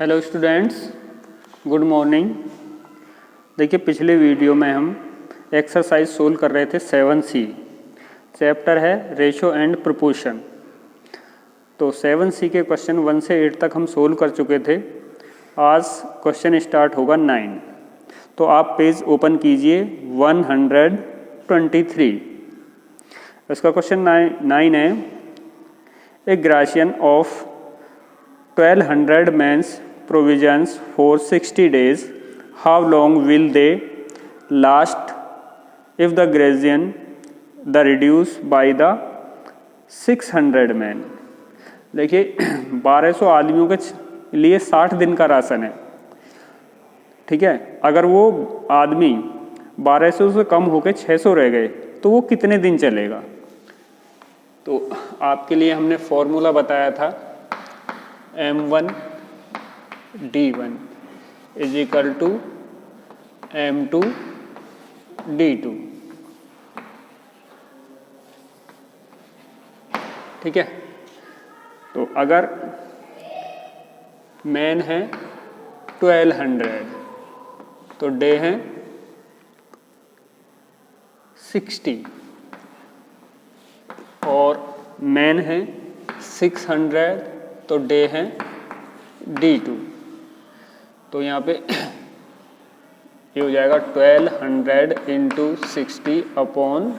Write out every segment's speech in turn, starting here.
Hello students, good morning. देखिए पिछले video में हम एक्सरसाइज सोल्व कर रहे थे 7C। चैप्टर है रेशो एंड प्रोपोर्शन। तो 7C के क्वेश्चन 1 से 8 तक हम सोल्व कर चुके थे। आज क्वेश्चन स्टार्ट होगा 9। तो आप पेज ओपन कीजिए 123। इसका क्वेश्चन 9 है, ए ग्राशियन of 1200 men's provisions for 60 days. How long will they last if the gration the reduce by the 600 men? देखिए 1200 आदमियों के लिए 60 दिन का राशन है, ठीक है। अगर वो आदमी 1200 से कम होकर 600 रह गए तो वो कितने दिन चलेगा। तो आपके लिए हमने फॉर्मूला बताया था M1 D1 is equal to M2 D2, ठीक है। तो अगर मैन है 1200 तो डे है 60 और मैन है 600 तो डे है D2। तो यहाँ पे ये हो जाएगा 1200 इंटू 60 अपॉन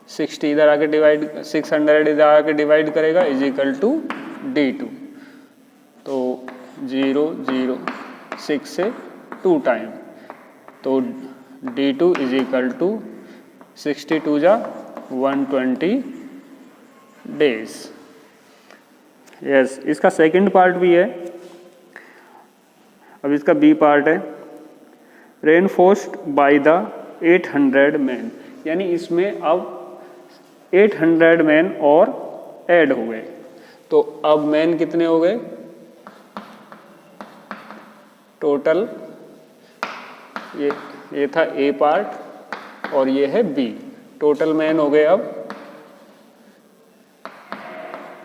60 इधर आके डिवाइड 600 इधर आके डिवाइड करेगा इज इक्वल टू D2। तो 0 0 6 से 2 टाइम, तो D2 इज इक्वल टू 62 जा 120 डेज। यस, इसका सेकंड पार्ट भी है। अब इसका बी पार्ट है, रेनफोर्स्ड बाय द 800 मैन, यानी इसमें अब 800 मैन और ऐड हो गए। तो अब मैन कितने हो गए टोटल, ये था ए पार्ट और ये है बी। टोटल मैन हो गए अब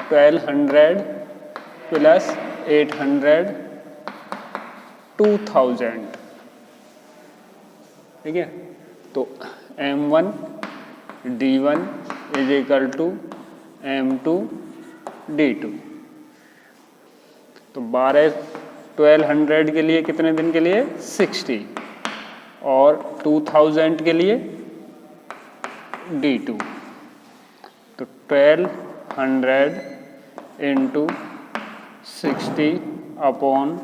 1200 प्लस 800 2000, ठीक है। तो M1 D1 is equal to M2 D2। तो 1200 के लिए कितने दिन के लिए 60 और 2000 के लिए D2। तो 1200 इंटू 60 अपॉन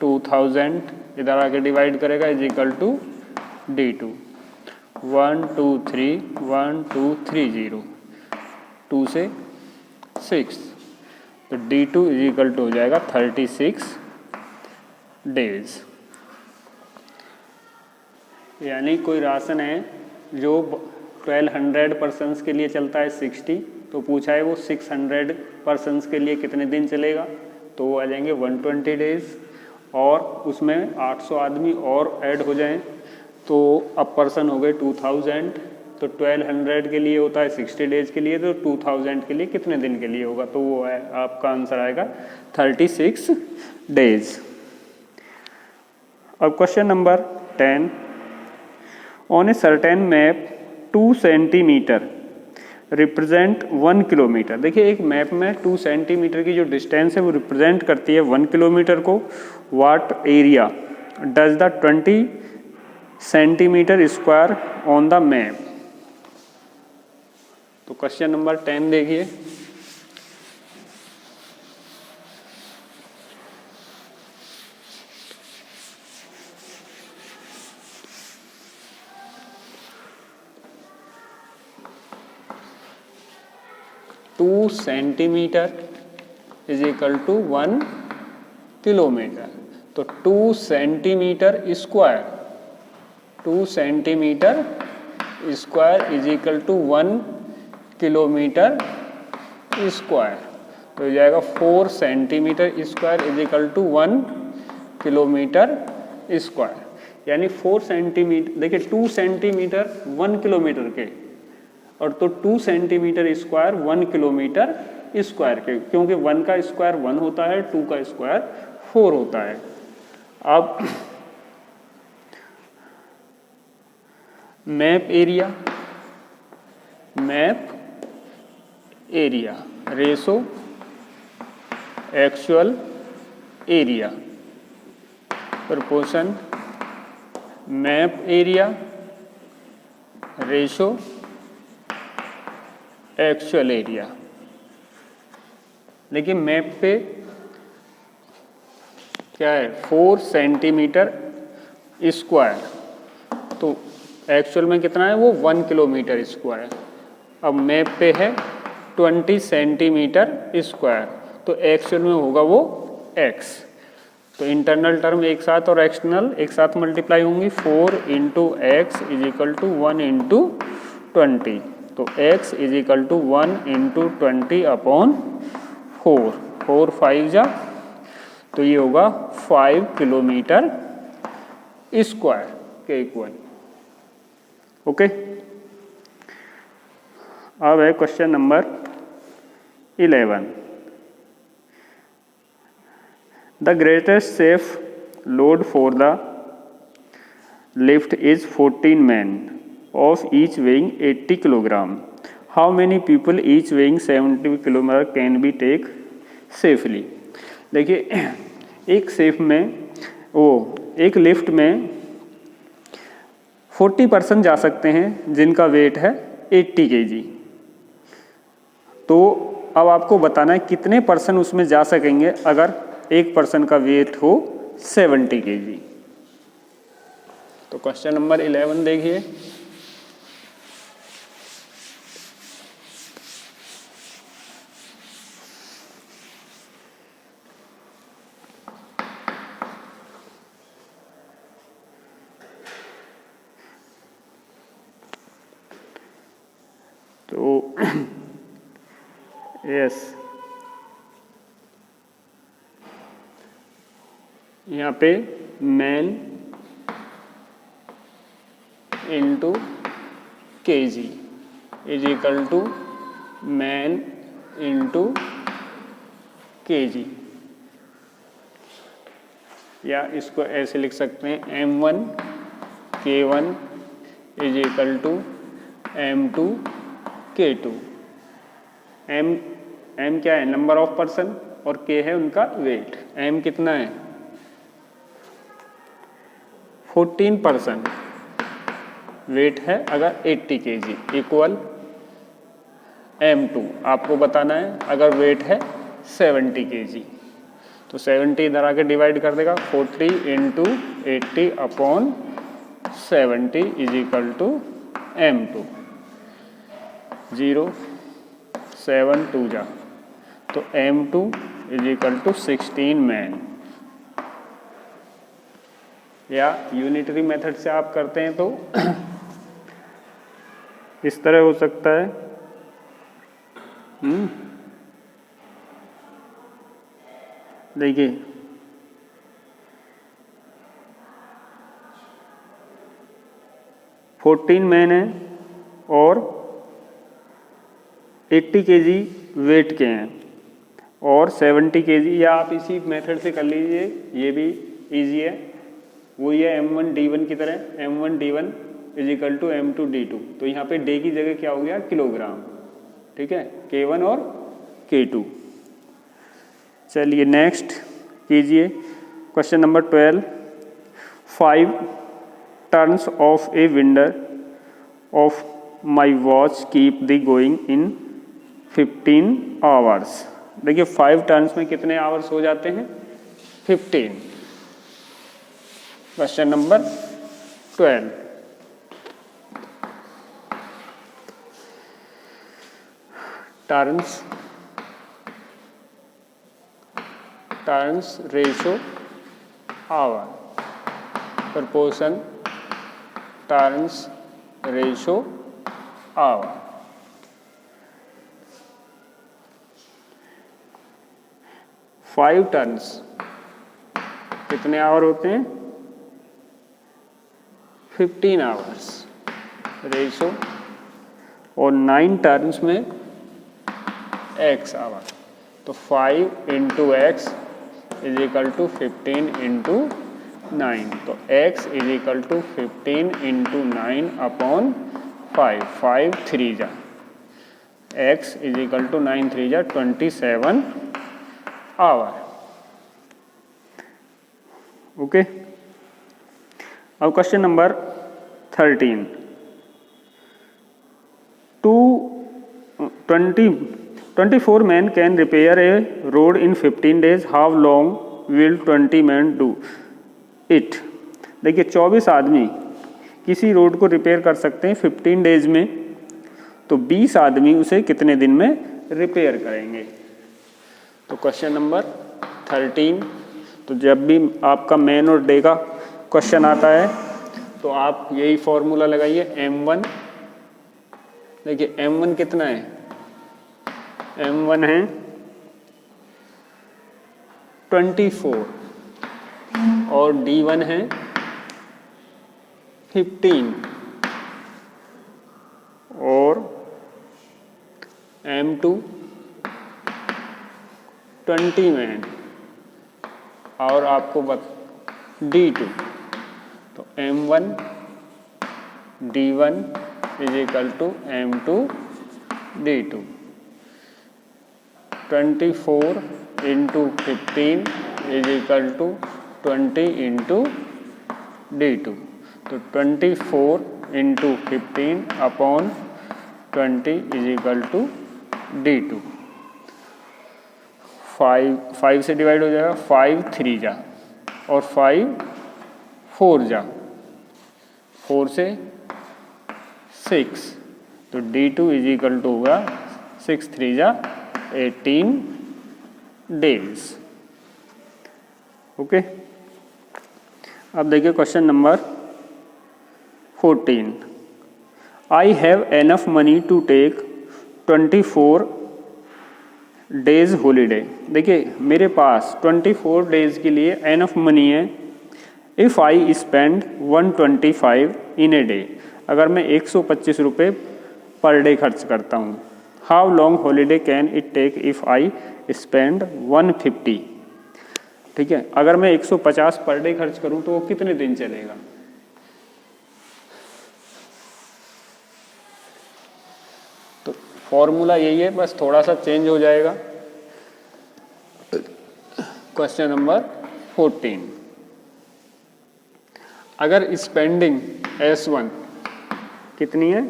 2000 इधर आके डिवाइड करेगा इज इक्वल टू D2। 1 2 3 1 2 3 0 2 से 6, तो D2 इज इक्वल टू हो जाएगा 36 डेज। यानी कोई राशन है जो 1200 पर्सन्स के लिए चलता है 60, तो पूछा है वो 600 पर्सन्स के लिए कितने दिन चलेगा, तो वो आ जाएंगे 120 डेज। और उसमें 800 आदमी और ऐड हो जाएं तो अब पर्सन हो गए 2000। तो 1200 के लिए होता है 60 डेज के लिए, तो 2000 के लिए कितने दिन के लिए होगा, तो वो है आपका आंसर आएगा 36 डेज। अब question number 10, on a certain map 2 centimetre represent 1 kilometre. देखिए एक मैप में 2 सेंटीमीटर की जो डिस्टेंस है वो रिप्रेजेंट करती है 1 किलोमीटर को। What area does the 20 centimetre square on the map. तो क्वेश्चन नंबर 10 देखिए, two centimetre is equal to 1 kilometre. तो 2 centimetre square, 2 centimetre square is equal to 1 kilometre square. तो हो जाएगा 4 centimetre square is equal to 1 kilometre square. यानी 4 centimetre, देखिए 2 centimetre 1 kilometre के, और तो 2 सेंटीमीटर स्क्वायर 1 किलोमीटर स्क्वायर के, क्योंकि 1 का स्क्वायर 1 होता है, 2 का स्क्वायर 4 होता है। अब map area ratio actual area proportion map area ratio actual area. देखिए मैप पे क्या है 4 सेंटीमीटर स्क्वायर, तो एक्चुअल में कितना है वो 1 किलोमीटर स्क्वायर। अब मैप पे है 20 सेंटीमीटर स्क्वायर, तो एक्चुअल में होगा वो x। तो इंटरनल टर्म एक साथ और एक्सटर्नल एक साथ मल्टीप्लाई होंगी। 4 into x is equal to 1 into 20, तो x is equal to 1 into 20 upon 4, 4 5 जा, तो ये होगा 5 किलोमीटर स्क्वायर के इक्वल। ओके, अब है question number 11। The greatest safe load for the lift is 14 men of each weighing 80 kilogram. How many people each weighing 70 kilogram can be take safely? देखिए एक safe में एक लिफ्ट में 40% जा सकते हैं जिनका वेट है 80 kg। तो अब आपको बताना है कितने पर्सन उसमें जा सकेंगे अगर एक पर्सन का वेट हो 70 kg। तो क्वेश्चन नंबर 11 देखिए। तो यस, यहाँ पे man into KG is equal to man into KG, या इसको ऐसे लिख सकते हैं M1 K1 is equal to M2 K2। M क्या है नंबर ऑफ पर्सन और K है उनका वेट। M कितना है 14% वेट है अगर 80 kg इक्वल M2 आपको बताना है अगर वेट है 70 kg। तो 70 इधर आके डिवाइड कर देगा 40 into 80 upon 70 is equal to M2। 0 7 2 जा, तो M2 is equal to 16 man. या यूनिटरी मेथड से आप करते हैं तो इस तरह हो सकता है। देखिए 14 मैन है और 80 kg वेट के हैं और 70 kg, या आप इसी मेथड से कर लीजिए, ये भी इजी है। वो ये M1 D1 की तरह, M1 D1 is equal to M2 D2। तो यहाँ पे डे की जगह क्या हो गया किलोग्राम, ठीक है, K1 और K2। चलिए नेक्स्ट कीजिए question number 12। 5 turns of A vendor of my watch keep the going in 15 hours. देखिए 5 टर्न्स में कितने आवर्स हो जाते हैं 15। Question number 12। Turns ratio hour proportion turns ratio hour. Five turns कितने आवर होते हैं 15 आवर्स रेशो, और 9 टर्न्स में x आवर। तो 5 into x is equal to 15 into 9, तो x is equal to 15 into 9 upon 5, 5 3 जा, x इज इक्वल टू 9 3 जा 27 our. Okay, अब question number 13, 24 men can repair a road in 15 days. How long will 20 men do it? देखिए 24 आदमी किसी road को repair कर सकते हैं 15 डेज में, तो 20 आदमी उसे कितने दिन में रिपेयर करेंगे। तो क्वेश्चन नंबर 13, तो जब भी आपका मैन और डे का क्वेश्चन आता है तो आप यही फॉर्मूला लगाइए, M1, देखिए M1 कितना है, M1 है 24 और D1 है 15 और M2 20 में और आपको D2, तो M1 D1 is equal to M2 D2, 24 into 15 is equal to 20 into D2, तो 24 into 15 upon 20 is equal to D2। 5 से डिवाइड हो जाएगा, 5 3 जा और 5 4 जा, 4 से 6, तो D2 इज इक्वल टू होगा 6 3 जा 18 डेज। ओके, अब देखिए question number 14, I have enough money to take 24 days holiday. देखिए मेरे पास 24 डेज के लिए एनफ मनी है। If I spend 125 in a day, अगर मैं 125 रुपये पर डे खर्च करता हूँ। How long holiday can it take if I spend 150। ठीक है, अगर मैं 150 पर डे खर्च करूँ तो वो कितने दिन चलेगा। तो फॉर्मूला यही है, बस थोड़ा सा चेंज हो जाएगा। क्वेश्चन नंबर 14, अगर स्पेंडिंग S1 कितनी है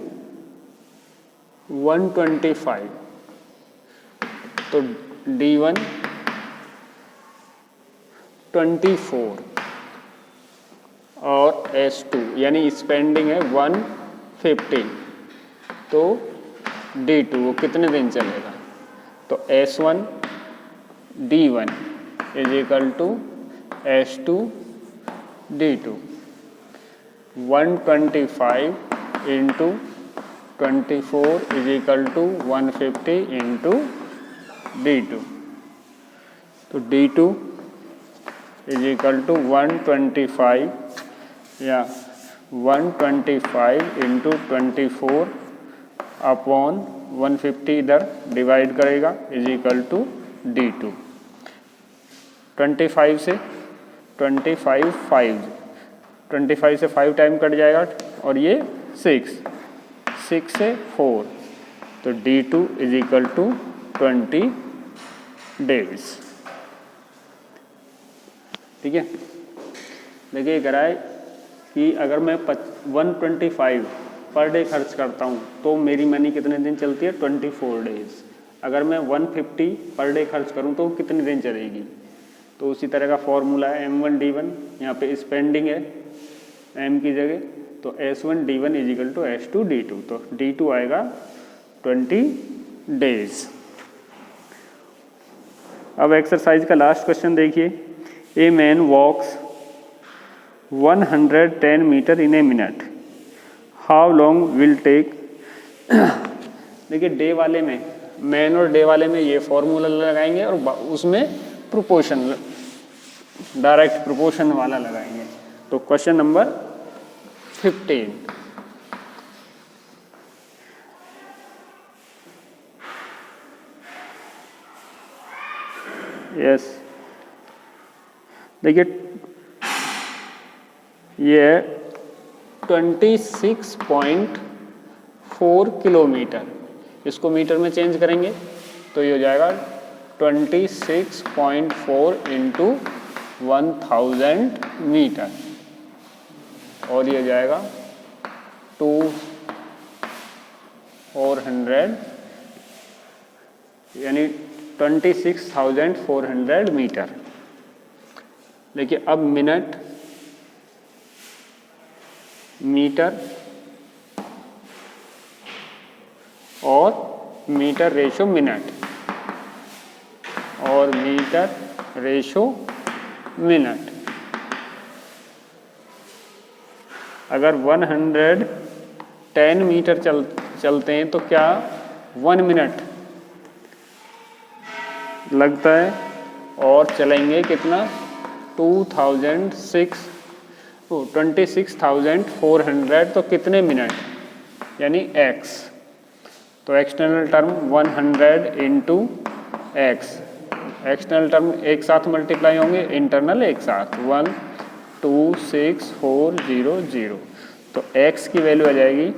125, तो D1 24 और S2 यानी स्पेंडिंग है 150, तो D2 वो कितने दिन चलेगा। तो S1 D1 is equal to S2 D2, 125 इंटू 24 is equal to 150 into D2, तो D2 इज इक्वल टू 125 या 125 इंटू 24 अपॉन 150 इधर डिवाइड करेगा इज इक्वल टू D2। 25 से 25 से 5 टाइम कट जाएगा और ये 6 से 4, तो D2 is equal to 20 days. ठीक है, देखिए कह रहा है कि अगर मैं 125 पर डे खर्च करता हूँ तो मेरी मनी कितने दिन चलती है 24 डेज। अगर मैं 150 पर डे खर्च करूँ तो कितने दिन चलेगी। तो उसी तरह का फॉर्मूला है M1 D1, यहाँ पे स्पेंडिंग है M की जगह, तो S1 D1 is equal to S2 D2, तो D2 आएगा 20 डेज। अब एक्सरसाइज का लास्ट क्वेश्चन देखिए, a man walks 110 metre in a minute, how long will take. देखिए डे वाले में, मैन और डे वाले में ये फॉर्मूला लगाएंगे और उसमें प्रोपोर्शन, डायरेक्ट प्रोपोर्शन वाला लगाएंगे। तो क्वेश्चन नंबर 15, यस देखिए ये 26.4 किलोमीटर, इसको मीटर में चेंज करेंगे तो ये हो जाएगा 26.4 इंटू 1000 मीटर, और ये हो जाएगा 400 यानी 26,400 मीटर। देखिए अब मिनट, मीटर और मीटर रेशो मिनट, और मीटर रेशो मिनट। अगर 110 मीटर चलते हैं तो क्या 1 मिनट लगता है, और चलेंगे कितना 26,400 तो कितने मिनट, यानी x। तो external term 100 into x, external term एक साथ मल्टीप्लाई होंगे, इंटरनल एक साथ 1,2,6,4,0,0। तो x की वैल्यू आ जाएगी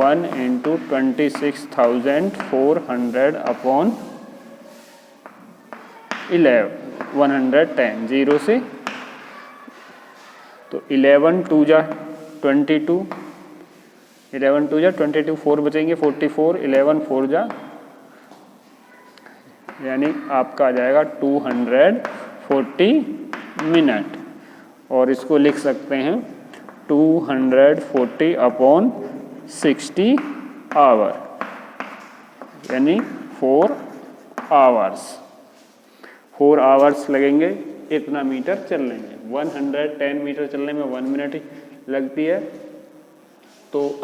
1 इंटू 26,400 अपॉन 110, 0 से तो 11 2 जा 22, 11 2 जा 22, 4 बचेंगे 44, 11 4 जा, यानी आपका आ जाएगा 240 मिनट। और इसको लिख सकते हैं 240 अपॉन 60 आवर, यानी 4 आवर्स। 4 आवर्स लगेंगे इतना मीटर चलने में। 110 मीटर चलने में 1 मिनट ही लगती है, तो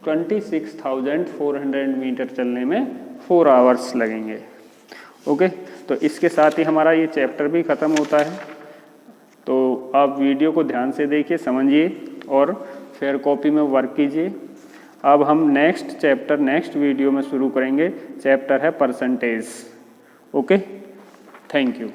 26,400 मीटर चलने में 4 आवर्स लगेंगे। ओके, तो इसके साथ ही हमारा ये चैप्टर भी ख़त्म होता है। तो आप वीडियो को ध्यान से देखिए, समझिए और फिर कॉपी में वर्क कीजिए। अब हम नेक्स्ट चैप्टर नेक्स्ट वीडियो में शुरू करेंगे। चैप्टर है परसेंटेज। Okay, thank you.